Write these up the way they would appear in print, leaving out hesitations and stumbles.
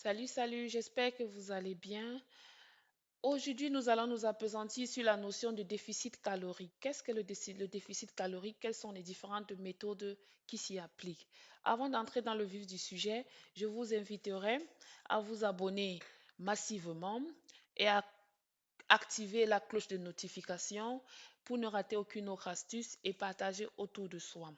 Salut, j'espère que vous allez bien. Aujourd'hui, nous allons nous appesantir sur la notion de déficit calorique. Qu'est-ce que le déficit calorique? Quelles sont les différentes méthodes qui s'y appliquent? Avant d'entrer dans le vif du sujet, je vous inviterai à vous abonner massivement et à activer la cloche de notification pour ne rater aucune autre astuce et partager autour de soi.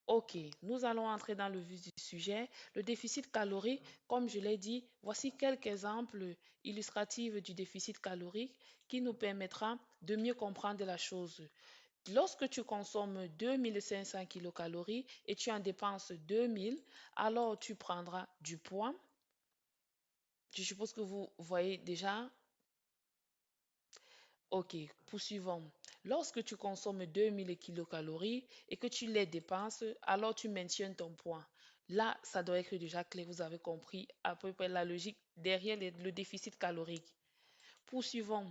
Ok, nous allons entrer dans le vif du sujet. Le déficit calorique, comme je l'ai dit, voici quelques exemples illustratifs du déficit calorique qui nous permettra de mieux comprendre la chose. Lorsque tu consommes 2500 kilocalories et tu en dépenses 2000, alors tu prendras du poids. Je suppose que vous voyez déjà. Ok, poursuivons. Lorsque tu consommes 2000 kilocalories et que tu les dépenses, alors tu maintiens ton poids. Là, ça doit être déjà clair. Vous avez compris à peu près la logique derrière le déficit calorique. Poursuivons.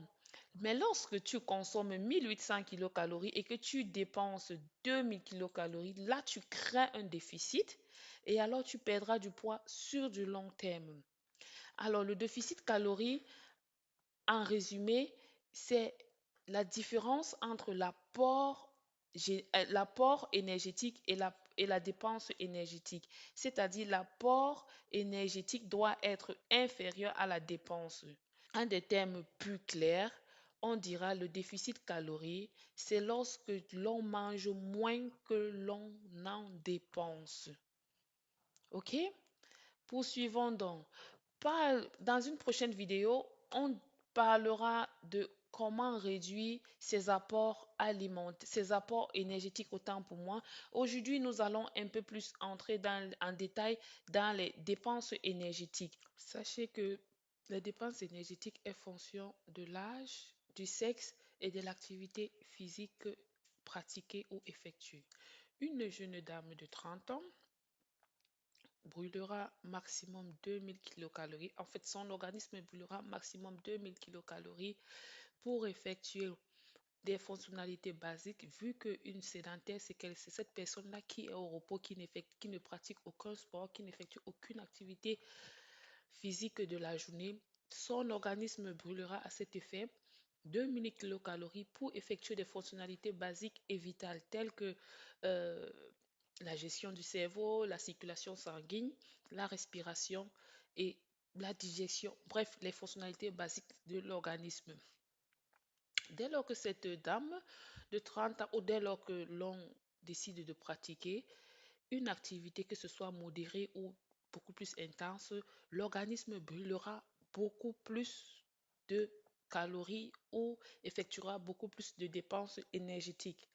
Mais lorsque tu consommes 1800 kilocalories et que tu dépenses 2000 kilocalories, là, tu crées un déficit et alors tu perdras du poids sur du long terme. Alors, le déficit calorique, en résumé, c'est la différence entre l'apport énergétique et la dépense énergétique. C'est-à-dire l'apport énergétique doit être inférieur à la dépense. En des termes plus clairs, on dira le déficit calorique, c'est lorsque l'on mange moins que l'on en dépense. OK? Poursuivons donc. Dans une prochaine vidéo, on parlera de comment réduire ses apports alimentaires, ses apports énergétiques autant pour moi. Aujourd'hui, nous allons un peu plus entrer en détail dans les dépenses énergétiques. Sachez que les dépenses énergétiques est fonction de l'âge, du sexe et de l'activité physique pratiquée ou effectuée. Une jeune dame de 30 ans brûlera maximum 2000 kilocalories. En fait, son organisme brûlera maximum 2000 kilocalories pour effectuer des fonctionnalités basiques, vu qu'une sédentaire, c'est cette personne-là qui est au repos, qui ne pratique aucun sport, qui n'effectue aucune activité physique de la journée. Son organisme brûlera à cet effet 2000 kilocalories pour effectuer des fonctionnalités basiques et vitales telles que euh, la gestion du cerveau, la circulation sanguine, la respiration et la digestion, bref, les fonctionnalités basiques de l'organisme. Dès lors que cette dame de 30 ans ou dès lors que l'on décide de pratiquer une activité, que ce soit modérée ou beaucoup plus intense, l'organisme brûlera beaucoup plus de calories ou effectuera beaucoup plus de dépenses énergétiques.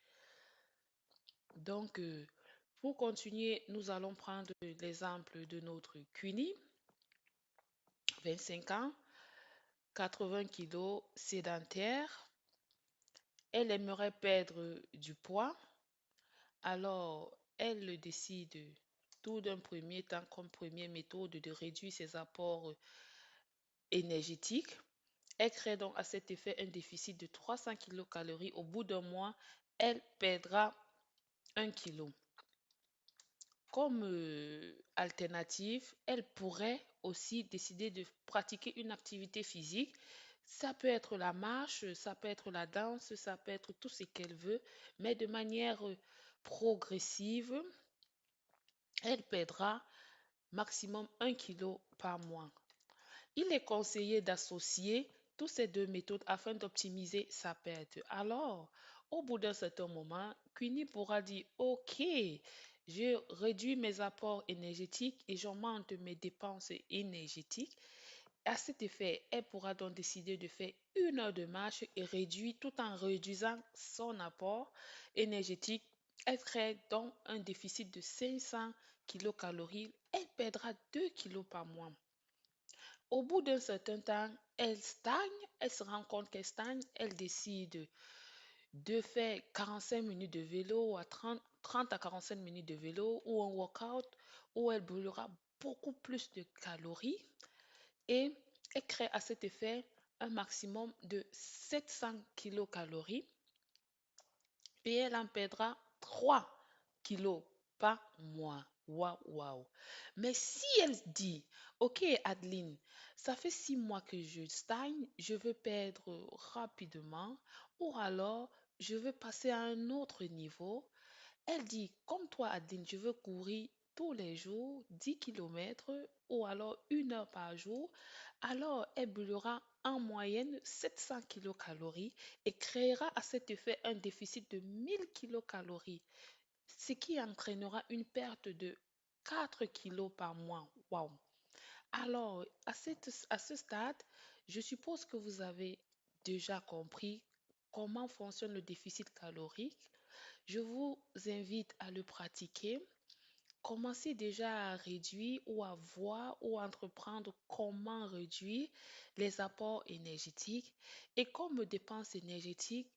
Donc, pour continuer, nous allons prendre l'exemple de notre Queenie, 25 ans, 80 kilos, sédentaire. Elle aimerait perdre du poids, alors elle décide tout d'un premier temps comme première méthode de réduire ses apports énergétiques. Elle crée donc à cet effet un déficit de 300 kilocalories. Au bout d'un mois, elle perdra 1 kilo. Comme alternative, elle pourrait aussi décider de pratiquer une activité physique. Ça peut être la marche, ça peut être la danse, ça peut être tout ce qu'elle veut, mais de manière progressive, elle perdra maximum 1 kilo par mois. Il est conseillé d'associer toutes ces deux méthodes afin d'optimiser sa perte. Alors, au bout d'un certain moment, Queenie pourra dire, OK, je réduis mes apports énergétiques et j'augmente mes dépenses énergétiques. À cet effet, elle pourra donc décider de faire 1 heure de marche et réduire tout en réduisant son apport énergétique. Elle crée donc un déficit de 500 kilocalories. Elle perdra 2 kilos par mois. Au bout d'un certain temps, elle stagne, elle se rend compte qu'elle stagne, elle décide de faire 45 minutes de vélo à 30 à 45 minutes de vélo ou un workout où elle brûlera beaucoup plus de calories et elle crée à cet effet un maximum de 700 kilocalories et elle en perdra 3 kilos par mois. Waouh, waouh. Mais si elle dit, Ok, Adeline, ça fait 6 mois que je stagne, je veux perdre rapidement ou alors je veux passer à un autre niveau. Elle dit, comme toi, Adeline, je veux courir tous les jours 10 kilomètres ou alors 1 heure par jour. Alors, elle brûlera en moyenne 700 kilocalories et créera à cet effet un déficit de 1000 kilocalories, ce qui entraînera une perte de 4 kilos par mois. Waouh! Alors, à ce stade, je suppose que vous avez déjà compris comment fonctionne le déficit calorique. Je vous invite à le pratiquer. Commencez déjà à réduire ou à voir ou à entreprendre comment réduire les apports énergétiques. Et comme dépense énergétique,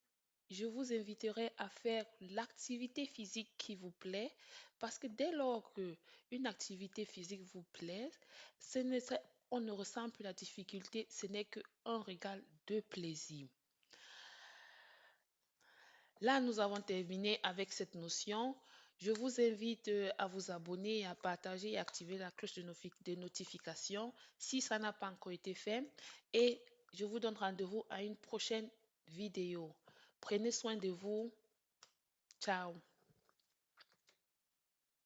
je vous inviterai à faire l'activité physique qui vous plaît parce que dès lors que une activité physique vous plaît, ce ne serait- on ne ressent plus la difficulté, ce n'est qu'un régal de plaisir. Là, nous avons terminé avec cette notion. Je vous invite à vous abonner, à partager et activer la cloche de notification si ça n'a pas encore été fait. Et je vous donne rendez-vous à une prochaine vidéo. Prenez soin de vous. Ciao.